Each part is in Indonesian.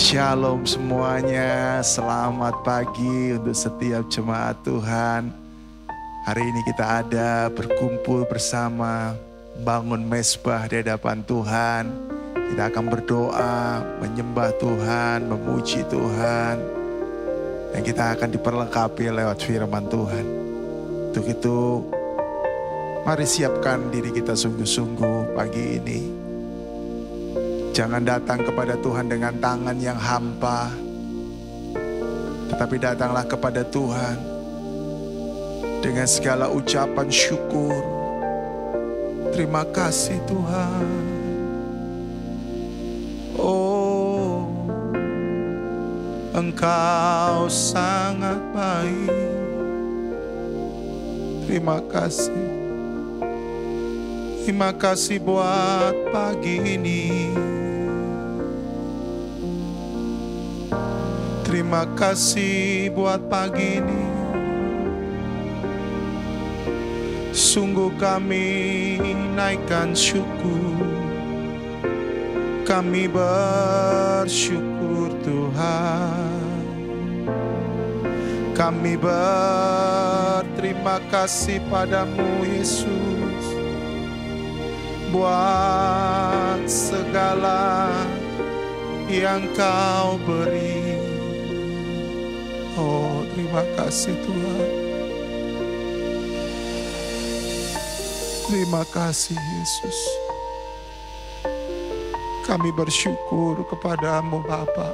Shalom semuanya, selamat pagi untuk setiap jemaat Tuhan. Hari ini kita ada berkumpul bersama, bangun mezbah di hadapan Tuhan. Kita akan berdoa, menyembah Tuhan, memuji Tuhan. Dan kita akan diperlengkapi lewat firman Tuhan. Untuk itu, mari siapkan diri kita sungguh-sungguh pagi ini. Jangan datang kepada Tuhan dengan tangan yang hampa, tetapi datanglah kepada Tuhan dengan segala ucapan syukur. Terima kasih Tuhan. Oh, Engkau sangat baik. Terima kasih. Terima kasih buat pagi ini. Terima kasih buat pagi ini. Sungguh kami naikkan syukur. Kami bersyukur Tuhan. Kami berterima kasih padamu Yesus, buat segala yang Kau beri. Oh, terima kasih Tuhan. Terima kasih Yesus. Kami bersyukur kepadamu Bapa.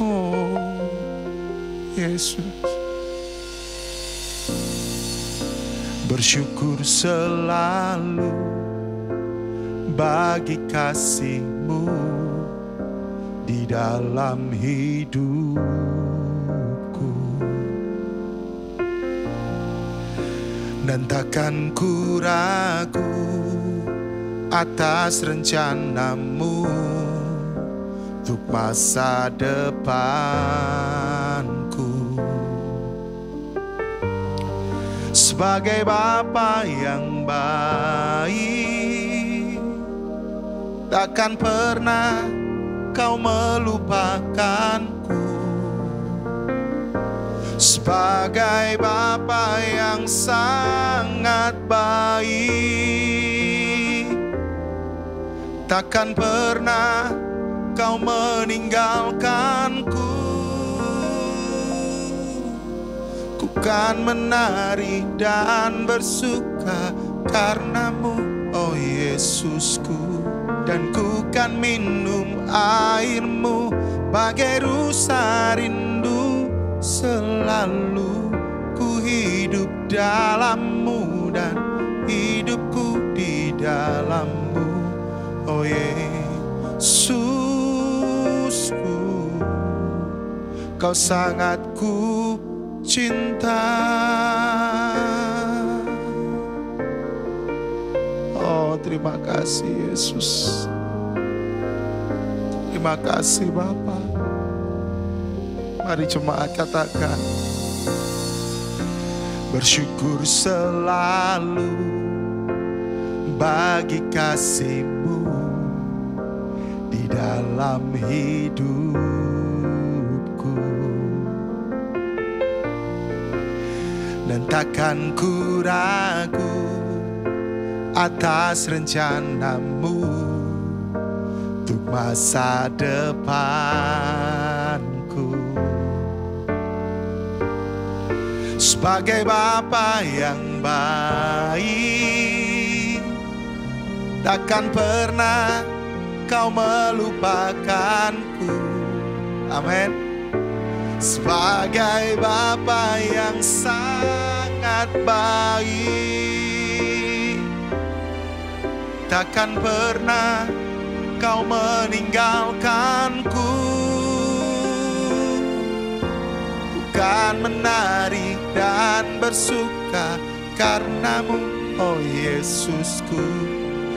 Oh, Yesus. Bersyukur selalu bagi kasih-Mu di dalam hidupku. Dan takkan ku ragu atas rencana-Mu untuk masa depanku. Sebagai Bapa yang baik, takkan pernah Kau melupakanku. Sebagai Bapa yang sangat baik, takkan pernah Kau meninggalkanku. Ku kan menari dan bersuka karena-Mu, oh Yesusku. Dan ku kan minum air-Mu bagai rusa rindu. Selalu ku hidup dalam-Mu dan hidupku di dalam-Mu, oh Yesusku. Kau sangat ku cinta. Oh, terima kasih Yesus. Terima kasih Bapa. Mari jemaat katakan, bersyukur selalu bagi kasih-Mu di dalam hidupku. Dan takkan ku ragu atas rencana-Mu untuk masa depanku. Sebagai Bapa yang baik, takkan pernah Kau melupakanku. Amin. Sebagai Bapa yang sangat baik, takkan pernah Kau meninggalkanku. Bukan menari dan bersuka karena-Mu, oh Yesusku.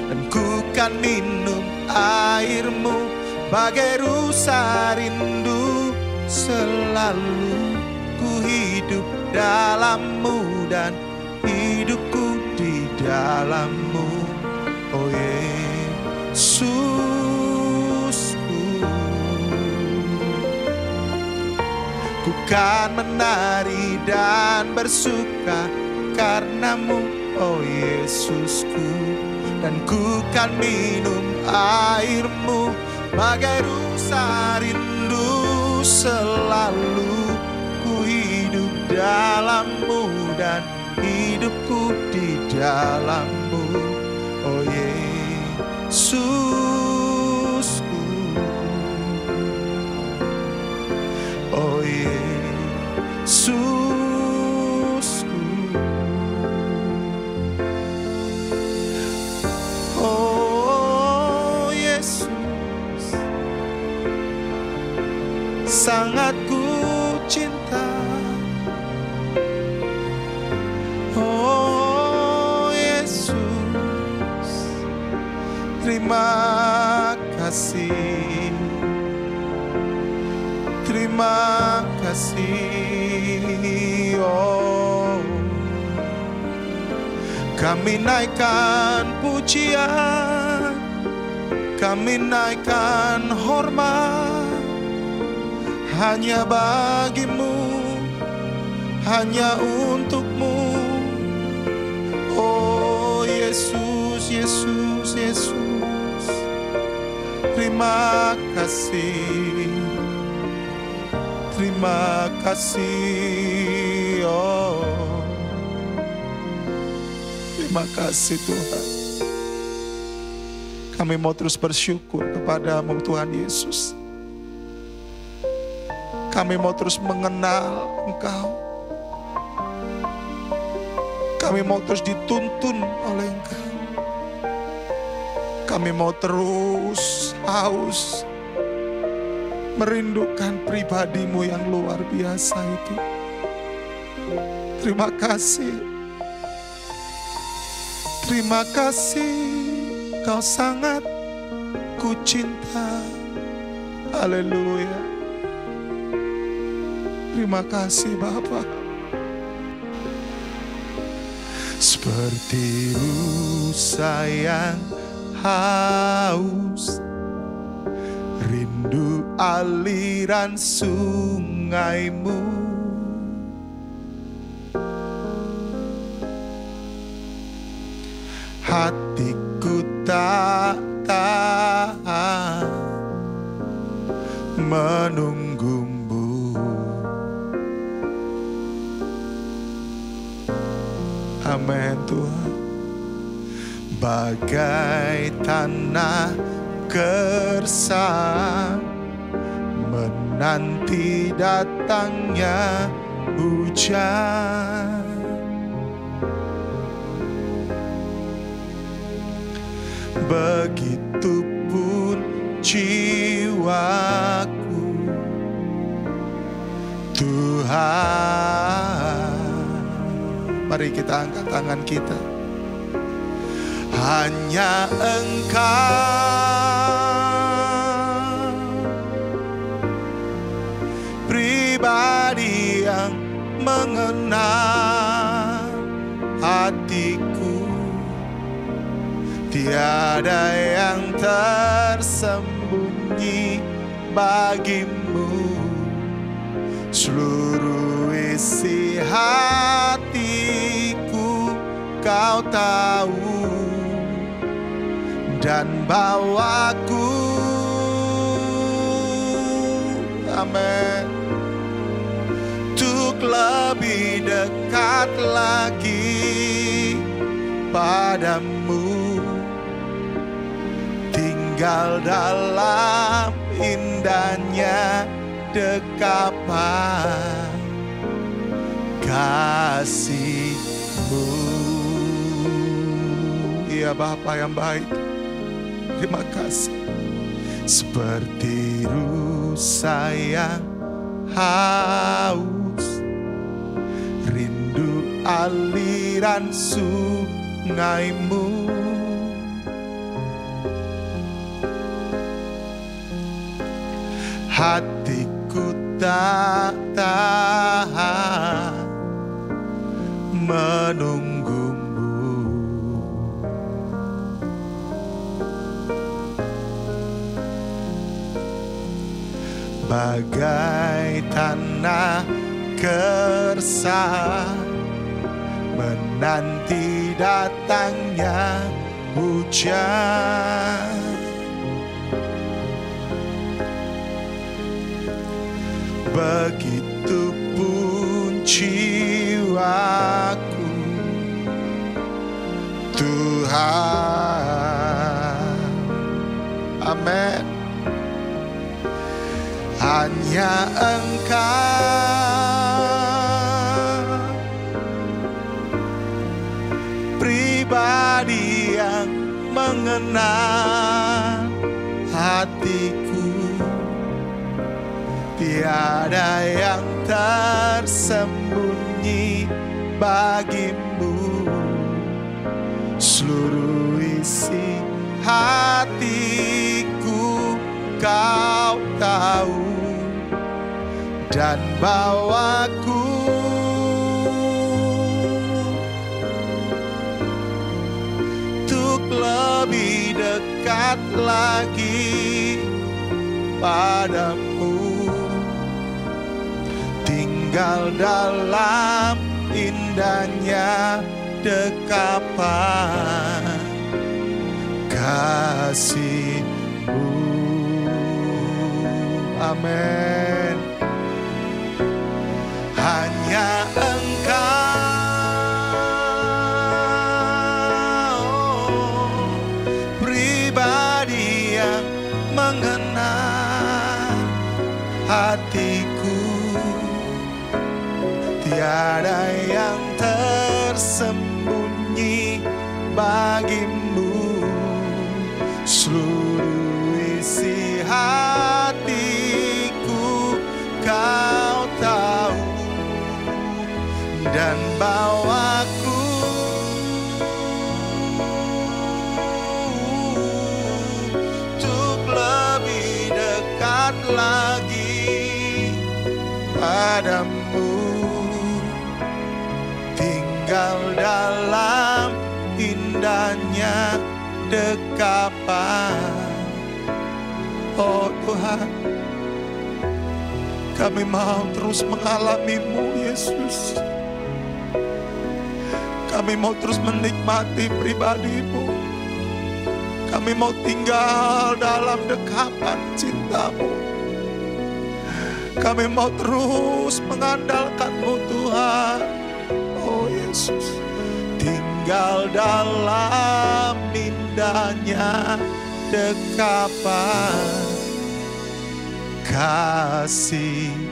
Dan ku kan minum air-Mu bagai rusa rindu. Selalu ku hidup dalam-Mu dan hidupku di dalam-Mu, oh Yesus. kan menari dan bersuka karenamu, oh Yesusku. Dan ku kan minum airmu bagai rusa rindu selalu. Ku hidup dalammu dan hidupku di dalammu, oh Yesusku, oh Yesusku. Oh Yesus, sangat ku cinta. Oh Yesus, terima kasih, terima kasih. Oh, kami naikkan pujian, kami naikkan hormat hanya bagimu, hanya untukmu. Oh Yesus, Yesus, Yesus, terima kasih, terima kasih. Oh, terima kasih Tuhan. Kami mau terus bersyukur kepada-Mu Tuhan Yesus. Kami mau terus mengenal Engkau. Kami mau terus dituntun oleh Engkau. Kami mau terus haus merindukan pribadi-Mu yang luar biasa itu. Terima kasih. Terima kasih, Kau sangat ku cinta. Haleluya. Terima kasih Bapa. Seperti rusa yang haus, rindu aliran sungai-Mu. Hatiku tak tahan menunggu-Mu. Amin Tuhan. Bagai tanah gersang menanti datangnya hujan. Begitupun jiwaku Tuhan. Mari kita angkat tangan kita. Hanya Engkau pribadi yang mengenal hatiku. Tiada yang tersembunyi bagimu. Seluruh isi hatiku Kau tahu, dan bawaku, amin, untuk lebih dekat lagi padamu, tinggal dalam indahnya dekapan kasih-Mu. Ya Bapa yang baik, terima kasih. Seperti rusa yang haus, rindu aliran sungai-Mu. Hatiku tak tahan menunggu-Mu. Bagai tanah gersang, menanti datangnya hujan. Begitupun jiwaku, Tuhan. Amin. Hanya Engkau pribadi yang mengenal hatiku. Tiada yang tersembunyi bagimu. Seluruh isi hatiku Kau tahu, dan bawaku untuk lebih dekat lagi padamu. Tinggal dalam indahnya dekapan kasih-Mu. Amin. Hanya Engkau pribadi yang mengenal hatiku. Tiada yang tersembunyi bagimu. Seluruh isi hatiku Kau tahu, dan bawaku untuk lebih dekat lagi padamu. Tinggal dalam indahnya dekapan. Oh Tuhan, kami mau terus mengalami-Mu Yesus. Kami mau terus menikmati pribadi-Mu. Kami mau tinggal dalam dekapan cinta-Mu. Kami mau terus mengandalkan-Mu Tuhan. Oh Yesus, tinggal dalam indahnya dekapan kasih-Mu.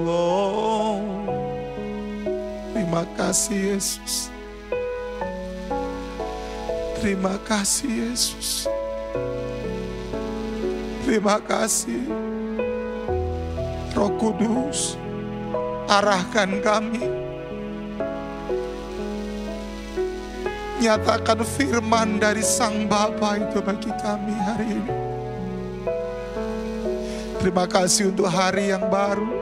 Oh, terima kasih Yesus. Terima kasih Yesus. Terima kasih Roh Kudus, arahkan kami. Nyatakan firman dari Sang Bapa itu bagi kami hari ini. Terima kasih untuk hari yang baru.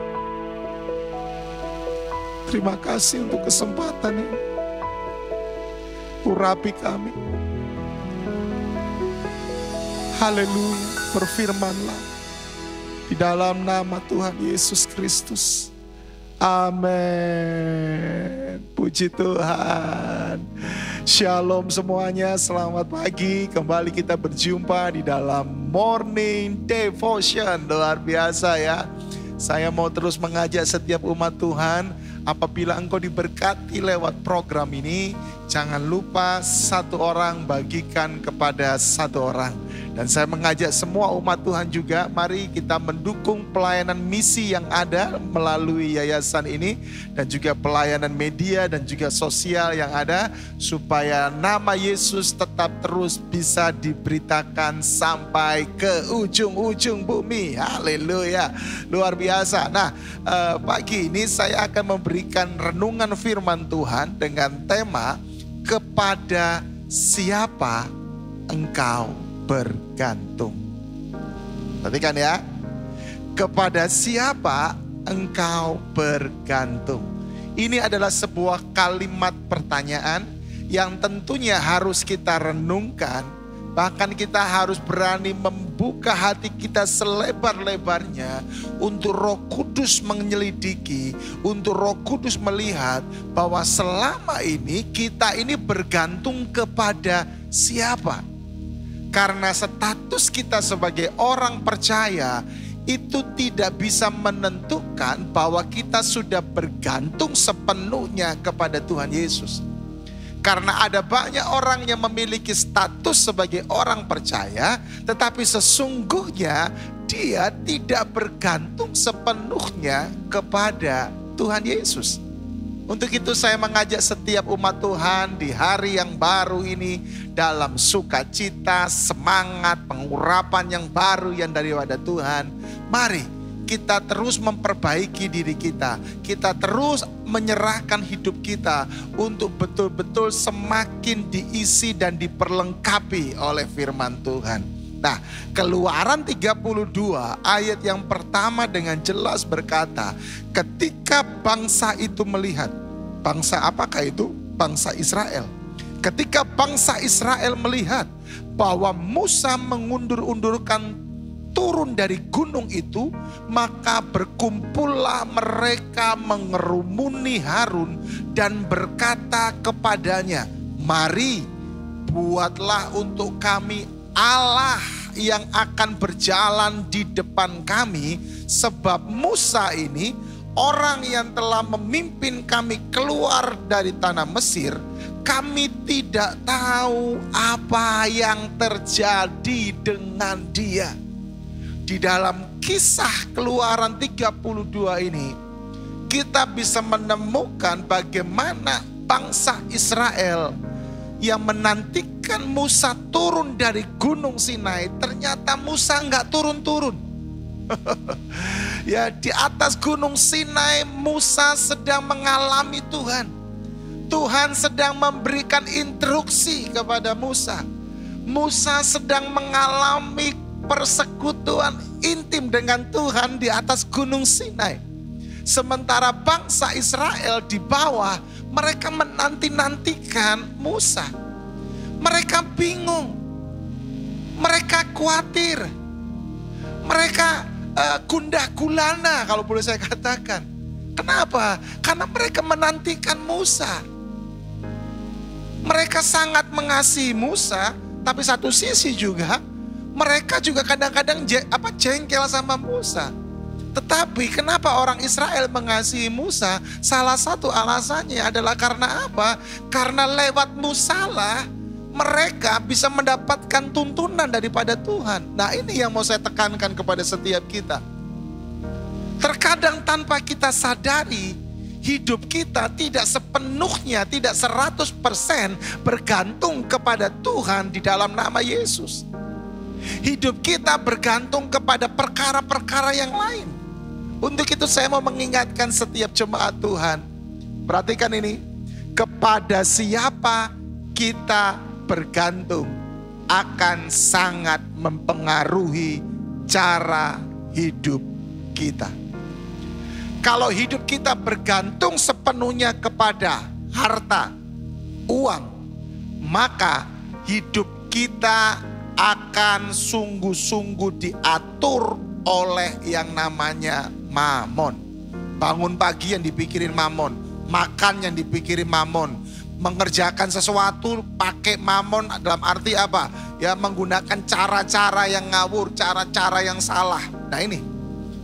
Terima kasih untuk kesempatan ini. Urapi kami. Haleluya, berfirmanlah di dalam nama Tuhan Yesus Kristus. Amin. Puji Tuhan. Shalom semuanya, selamat pagi. Kembali kita berjumpa di dalam Morning Devotion. Luar biasa ya. Saya mau terus mengajak setiap umat Tuhan, apabila engkau diberkati lewat program ini, jangan lupa satu orang bagikan kepada satu orang. Dan saya mengajak semua umat Tuhan juga, mari kita mendukung pelayanan misi yang ada melalui yayasan ini, dan juga pelayanan media dan juga sosial yang ada, supaya nama Yesus tetap terus bisa diberitakan sampai ke ujung-ujung bumi. Haleluya, luar biasa. Nah, pagi ini saya akan memberikan renungan firman Tuhan dengan tema kepada siapa engkau bergantung. Perhatikan ya, kepada siapa engkau bergantung. Ini adalah sebuah kalimat pertanyaan yang tentunya harus kita renungkan Bahkan kita harus berani membuka hati kita selebar-lebarnya untuk Roh Kudus menyelidiki, untuk Roh Kudus melihat bahwa selama ini kita ini bergantung kepada siapa. Karena status kita sebagai orang percaya itu tidak bisa menentukan bahwa kita sudah bergantung sepenuhnya kepada Tuhan Yesus. Karena ada banyak orang yang memiliki status sebagai orang percaya, tetapi sesungguhnya dia tidak bergantung sepenuhnya kepada Tuhan Yesus. Untuk itu saya mengajak setiap umat Tuhan di hari yang baru ini dalam sukacita, semangat, pengurapan yang baru yang daripada Tuhan. Mari kita terus memperbaiki diri kita. Kita terus menyerahkan hidup kita untuk betul-betul semakin diisi dan diperlengkapi oleh firman Tuhan. Nah, Keluaran 32 ayat yang pertama dengan jelas berkata, ketika bangsa itu melihat, bangsa apakah itu? Bangsa Israel. Ketika bangsa Israel melihat bahwa Musa mengundur-undurkan turun dari gunung itu, maka berkumpullah mereka mengerumuni Harun dan berkata kepadanya, mari buatlah untuk kami Allah yang akan berjalan di depan kami, sebab Musa ini orang yang telah memimpin kami keluar dari tanah Mesir. Kami tidak tahu apa yang terjadi dengan dia. Di dalam kisah Keluaran 32 ini, kita bisa menemukan bagaimana bangsa Israel yang menantikan Musa turun dari Gunung Sinai, ternyata Musa nggak turun-turun. Ya, di atas Gunung Sinai Musa sedang mengalami Tuhan. Tuhan sedang memberikan instruksi kepada Musa. Musa sedang mengalami persekutuan intim dengan Tuhan di atas Gunung Sinai. Sementara bangsa Israel di bawah, mereka menanti-nantikan Musa. Mereka bingung. Mereka khawatir. Mereka gundah gulana kalau boleh saya katakan. Kenapa? Karena mereka menantikan Musa. Mereka sangat mengasihi Musa, tapi satu sisi juga mereka juga kadang-kadang jengkel sama Musa. Tetapi kenapa orang Israel mengasihi Musa? Salah satu alasannya adalah karena apa? Karena lewat Musa lah mereka bisa mendapatkan tuntunan daripada Tuhan. Nah, ini yang mau saya tekankan kepada setiap kita. Terkadang tanpa kita sadari, hidup kita tidak sepenuhnya, tidak 100% bergantung kepada Tuhan di dalam nama Yesus. Hidup kita bergantung kepada perkara-perkara yang lain. Untuk itu saya mau mengingatkan setiap jemaat Tuhan. Perhatikan ini. Kepada siapa kita bergantung akan sangat mempengaruhi cara hidup kita. Kalau hidup kita bergantung sepenuhnya kepada harta, uang, maka hidup kita akan sungguh-sungguh diatur oleh yang namanya mamon. Bangun pagi yang dipikirin mamon, makan yang dipikirin mamon, mengerjakan sesuatu pakai mamon dalam arti apa? Ya, menggunakan cara-cara yang ngawur, cara-cara yang salah. Nah ini,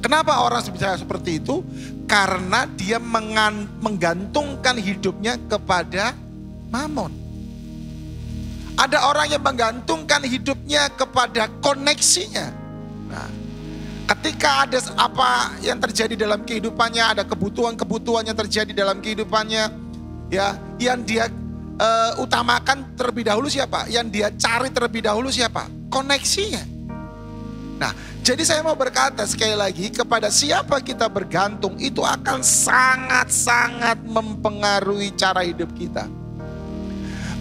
kenapa orang bicara seperti itu? Karena dia menggantungkan hidupnya kepada mamon. Ada orang yang menggantungkan hidupnya kepada koneksinya. Nah, ketika ada apa yang terjadi dalam kehidupannya, ada kebutuhan-kebutuhan yang terjadi dalam kehidupannya, ya, yang dia utamakan terlebih dahulu siapa? Yang dia cari terlebih dahulu siapa? Koneksinya. Nah, jadi saya mau berkata sekali lagi, kepada siapa kita bergantung itu akan sangat-sangat mempengaruhi cara hidup kita.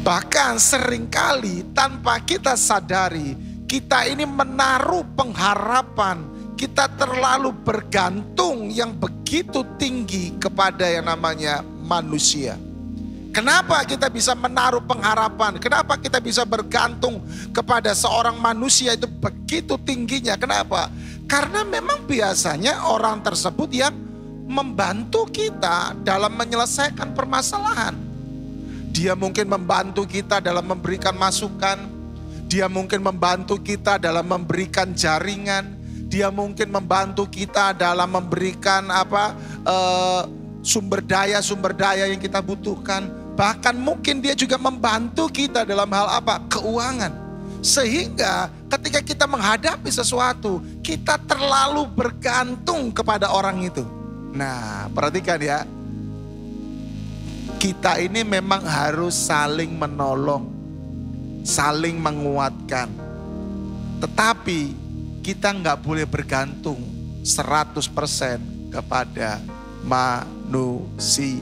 Bahkan seringkali tanpa kita sadari, kita ini menaruh pengharapan, kita terlalu bergantung yang begitu tinggi kepada yang namanya manusia. Kenapa kita bisa menaruh pengharapan? Kenapa kita bisa bergantung kepada seorang manusia itu begitu tingginya? Kenapa? Karena memang biasanya orang tersebut yang membantu kita dalam menyelesaikan permasalahan. Dia mungkin membantu kita dalam memberikan masukan. Dia mungkin membantu kita dalam memberikan jaringan. Dia mungkin membantu kita dalam memberikan sumber daya yang kita butuhkan. Bahkan mungkin dia juga membantu kita dalam hal keuangan. Sehingga ketika kita menghadapi sesuatu, kita terlalu bergantung kepada orang itu. Nah, perhatikan ya. Kita ini memang harus saling menolong, saling menguatkan. Tetapi kita nggak boleh bergantung 100% kepada manusia.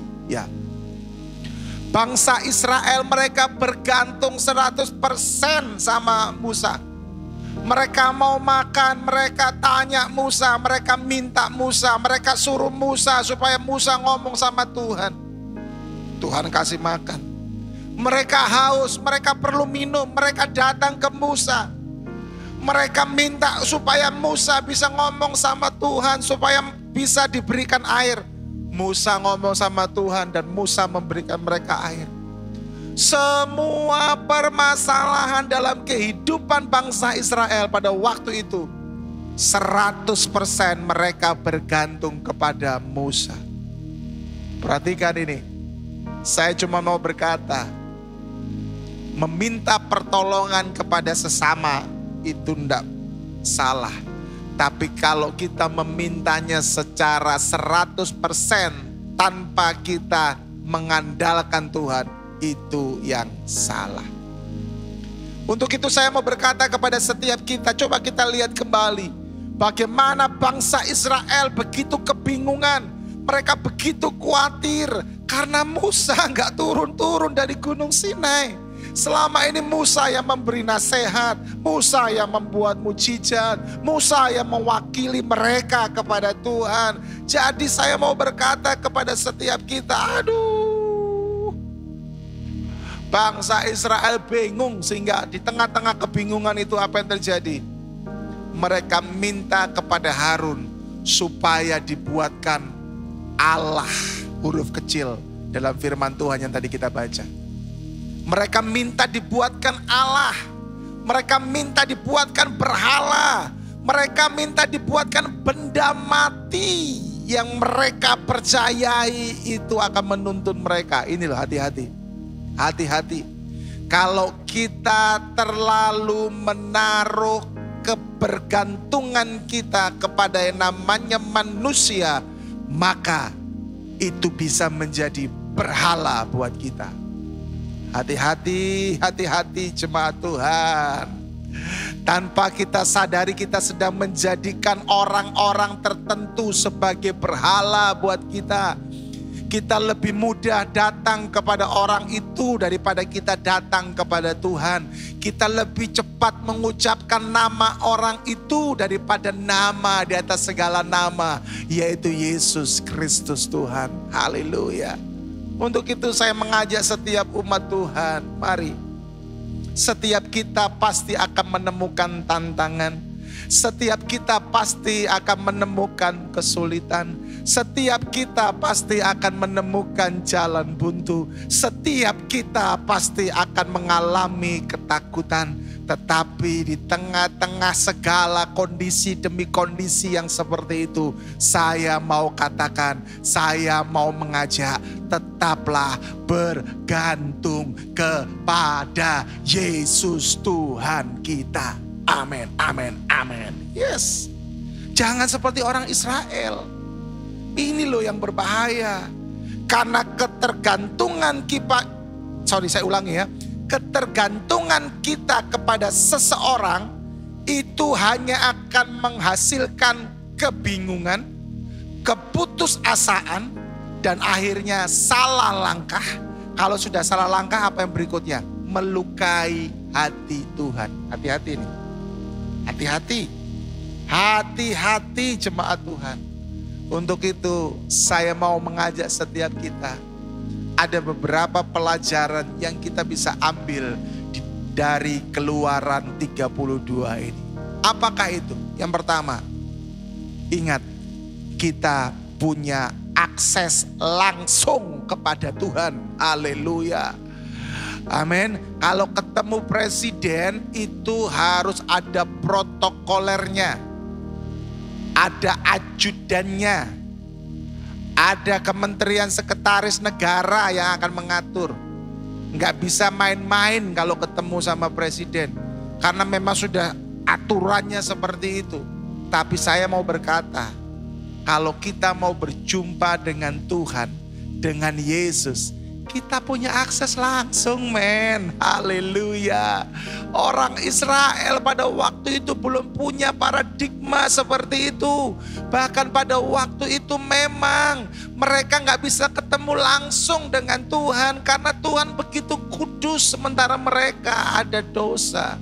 Bangsa Israel mereka bergantung 100% sama Musa. Mereka mau makan, mereka tanya Musa, mereka minta Musa, mereka suruh Musa supaya Musa ngomong sama Tuhan. Tuhan kasih makan. Mereka haus, mereka perlu minum, mereka datang ke Musa. Mereka minta supaya Musa bisa ngomong sama Tuhan, supaya bisa diberikan air. Musa ngomong sama Tuhan dan Musa memberikan mereka air. Semua permasalahan dalam kehidupan bangsa Israel pada waktu itu 100% mereka bergantung kepada Musa. Perhatikan ini. Saya cuma mau berkata, meminta pertolongan kepada sesama itu tidak salah. Tapi kalau kita memintanya secara 100% tanpa kita mengandalkan Tuhan, itu yang salah. Untuk itu saya mau berkata kepada setiap kita, coba kita lihat kembali bagaimana bangsa Israel begitu kebingungan. Mereka begitu khawatir karena Musa nggak turun-turun dari Gunung Sinai. Selama ini Musa yang memberi nasihat, Musa yang membuat mujizat, Musa yang mewakili mereka kepada Tuhan. Jadi saya mau berkata kepada setiap kita, aduh, bangsa Israel bingung, sehingga di tengah-tengah kebingungan itu apa yang terjadi? Mereka minta kepada Harun supaya dibuatkan Allah, huruf kecil dalam firman Tuhan yang tadi kita baca. Mereka minta dibuatkan Allah. Mereka minta dibuatkan berhala. Mereka minta dibuatkan benda mati yang mereka percayai itu akan menuntun mereka. Ini loh, hati-hati. Hati-hati. Kalau kita terlalu menaruh kebergantungan kita kepada yang namanya manusia, maka itu bisa menjadi berhala buat kita. Hati-hati, hati-hati jemaat Tuhan. Tanpa kita sadari kita sedang menjadikan orang-orang tertentu sebagai berhala buat kita. Kita lebih mudah datang kepada orang itu daripada kita datang kepada Tuhan. Kita lebih cepat mengucapkan nama orang itu daripada nama di atas segala nama, yaitu Yesus Kristus Tuhan. Haleluya. Untuk itu saya mengajak setiap umat Tuhan, mari. Setiap kita pasti akan menemukan tantangan. Setiap kita pasti akan menemukan kesulitan. Setiap kita pasti akan menemukan jalan buntu. Setiap kita pasti akan mengalami ketakutan. Tetapi di tengah-tengah segala kondisi demi kondisi yang seperti itu, saya mau katakan, saya mau mengajak, tetaplah bergantung kepada Yesus Tuhan kita. Amin, amin, amin. Yes. Jangan seperti orang Israel. Ini loh yang berbahaya. Karena ketergantungan kita, saya ulangi ya. Ketergantungan kita kepada seseorang itu hanya akan menghasilkan kebingungan, keputusasaan, dan akhirnya salah langkah. Kalau sudah salah langkah, apa yang berikutnya? Melukai hati Tuhan. Hati-hati nih. Hati-hati. Hati-hati jemaat Tuhan. Untuk itu saya mau mengajak setiap kita, ada beberapa pelajaran yang kita bisa ambil dari Keluaran 32 ini. Apakah itu? Yang pertama, ingat, kita punya akses langsung kepada Tuhan. Haleluya. Amin. Kalau ketemu presiden itu harus ada protokolernya, ada ajudannya, ada kementerian sekretaris negara yang akan mengatur. Nggak bisa main-main kalau ketemu sama presiden, karena memang sudah aturannya seperti itu. Tapi saya mau berkata, kalau kita mau berjumpa dengan Tuhan, dengan Yesus, kita punya akses langsung, men. Haleluya. Orang Israel pada waktu itu belum punya paradigma seperti itu. Bahkan pada waktu itu memang mereka nggak bisa ketemu langsung dengan Tuhan, karena Tuhan begitu kudus sementara mereka ada dosa.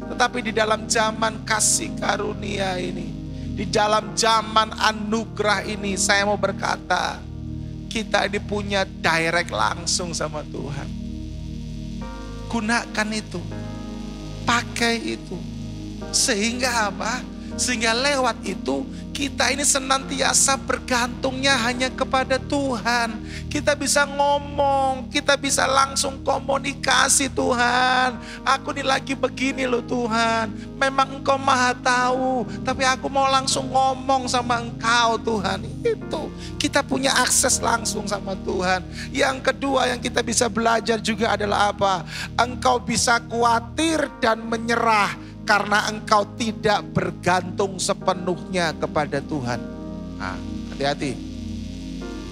Tetapi di dalam zaman kasih karunia ini, di dalam zaman anugerah ini, saya mau berkata, kita ini punya direct langsung sama Tuhan. Gunakan itu, pakai itu. Sehingga apa? Sehingga lewat itu kita ini senantiasa bergantungnya hanya kepada Tuhan. Kita bisa ngomong, kita bisa langsung komunikasi, Tuhan. Aku ini lagi begini loh Tuhan. Memang Engkau maha tahu, tapi aku mau langsung ngomong sama Engkau Tuhan. Itu, kita punya akses langsung sama Tuhan. Yang kedua yang kita bisa belajar juga adalah apa? Engkau bisa khawatir dan menyerah karena engkau tidak bergantung sepenuhnya kepada Tuhan. Nah, hati-hati.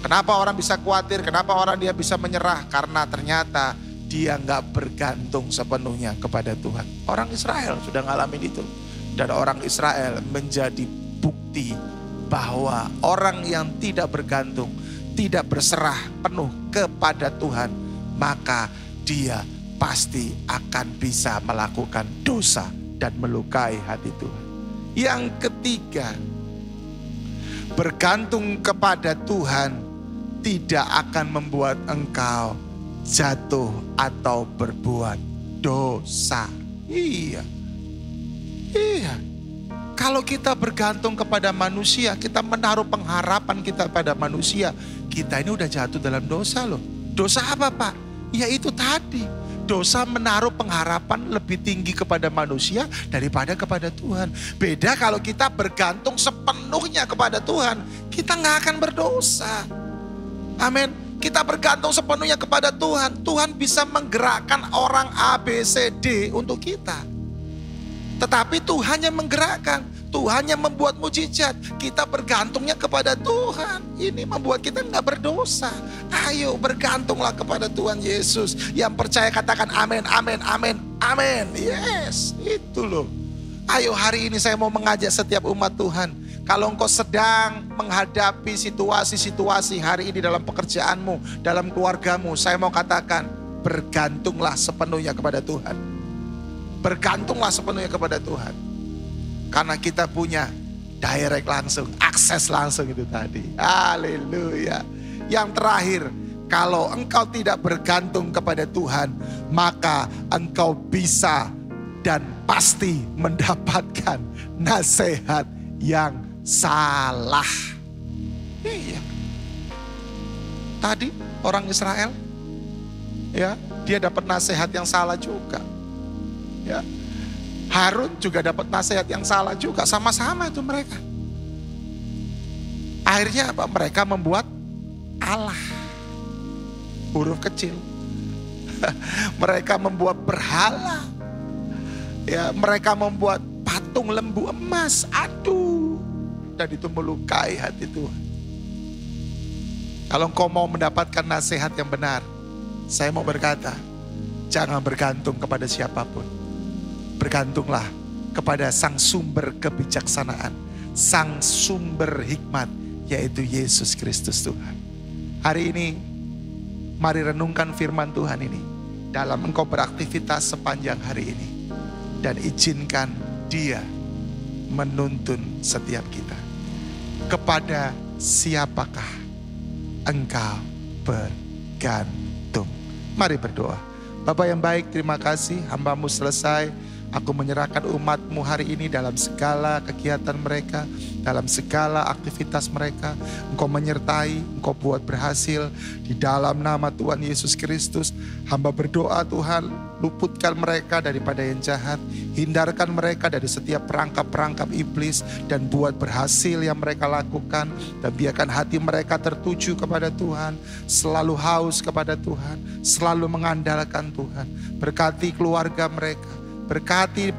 Kenapa orang bisa khawatir? Kenapa orang dia bisa menyerah? Karena ternyata dia nggak bergantung sepenuhnya kepada Tuhan. Orang Israel sudah ngalamin itu. Dan orang Israel menjadi bukti bahwa orang yang tidak bergantung, tidak berserah penuh kepada Tuhan, maka dia pasti akan bisa melakukan dosa dan melukai hati Tuhan. Yang ketiga, bergantung kepada Tuhan tidak akan membuat engkau jatuh atau berbuat dosa. Iya. Kalau kita bergantung kepada manusia, kita menaruh pengharapan kita pada manusia, kita ini udah jatuh dalam dosa loh. Dosa apa, Pak? Ya itu tadi. Dosa menaruh pengharapan lebih tinggi kepada manusia daripada kepada Tuhan. Beda kalau kita bergantung sepenuhnya kepada Tuhan, kita nggak akan berdosa. Amin. Kita bergantung sepenuhnya kepada Tuhan. Tuhan bisa menggerakkan orang A, B, C, D untuk kita. Tetapi Tuhan yang menggerakkan, Tuhan yang membuat mujizat. Kita bergantungnya kepada Tuhan. Ini membuat kita nggak berdosa. Ayo bergantunglah kepada Tuhan Yesus. Yang percaya katakan amin, amin, amin, amin. Yes, itu loh. Ayo hari ini saya mau mengajak setiap umat Tuhan. Kalau engkau sedang menghadapi situasi-situasi hari ini dalam pekerjaanmu, dalam keluargamu, saya mau katakan bergantunglah sepenuhnya kepada Tuhan. Bergantunglah sepenuhnya kepada Tuhan. Karena kita punya direct langsung, akses langsung itu tadi. Haleluya. Yang terakhir, kalau engkau tidak bergantung kepada Tuhan, maka engkau bisa dan pasti mendapatkan nasihat yang salah. Iya. Tadi orang Israel, ya, dia dapat nasihat yang salah juga. Ya. Harun juga dapat nasihat yang salah juga, sama-sama itu mereka. Akhirnya apa? Mereka membuat Allah, huruf kecil. Mereka membuat berhala. Ya, mereka membuat patung lembu emas. Aduh, dan itu melukai hati Tuhan. Kalau engkau mau mendapatkan nasihat yang benar, saya mau berkata, jangan bergantung kepada siapapun. Bergantunglah kepada sang sumber kebijaksanaan, sang sumber hikmat, yaitu Yesus Kristus Tuhan. Hari ini, mari renungkan firman Tuhan ini dalam engkau beraktivitas sepanjang hari ini. Dan izinkan Dia menuntun setiap kita. Kepada siapakah engkau bergantung? Mari berdoa. Bapa yang baik, terima kasih hamba-Mu selesai. Aku menyerahkan umat-Mu hari ini dalam segala kegiatan mereka, dalam segala aktivitas mereka. Engkau menyertai, Engkau buat berhasil. Di dalam nama Tuhan Yesus Kristus, hamba berdoa Tuhan, luputkan mereka daripada yang jahat. Hindarkan mereka dari setiap perangkap-perangkap iblis dan buat berhasil yang mereka lakukan. Dan biarkan hati mereka tertuju kepada Tuhan, selalu haus kepada Tuhan, selalu mengandalkan Tuhan. Berkati keluarga mereka. Berkati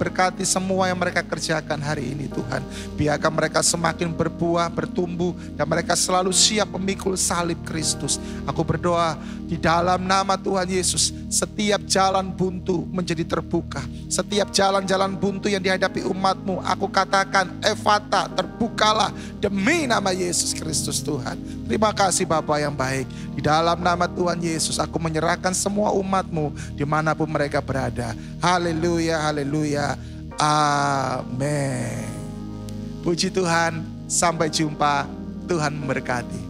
semua yang mereka kerjakan hari ini Tuhan. Biarkan mereka semakin berbuah, bertumbuh, dan mereka selalu siap memikul salib Kristus. Aku berdoa di dalam nama Tuhan Yesus, setiap jalan buntu menjadi terbuka. Setiap jalan-jalan buntu yang dihadapi umat-Mu, aku katakan Efata, terbukalah demi nama Yesus Kristus Tuhan. Terima kasih Bapa yang baik. Di dalam nama Tuhan Yesus, aku menyerahkan semua umat-Mu dimanapun mereka berada. Haleluya, haleluya, amin. Puji Tuhan, sampai jumpa, Tuhan memberkati.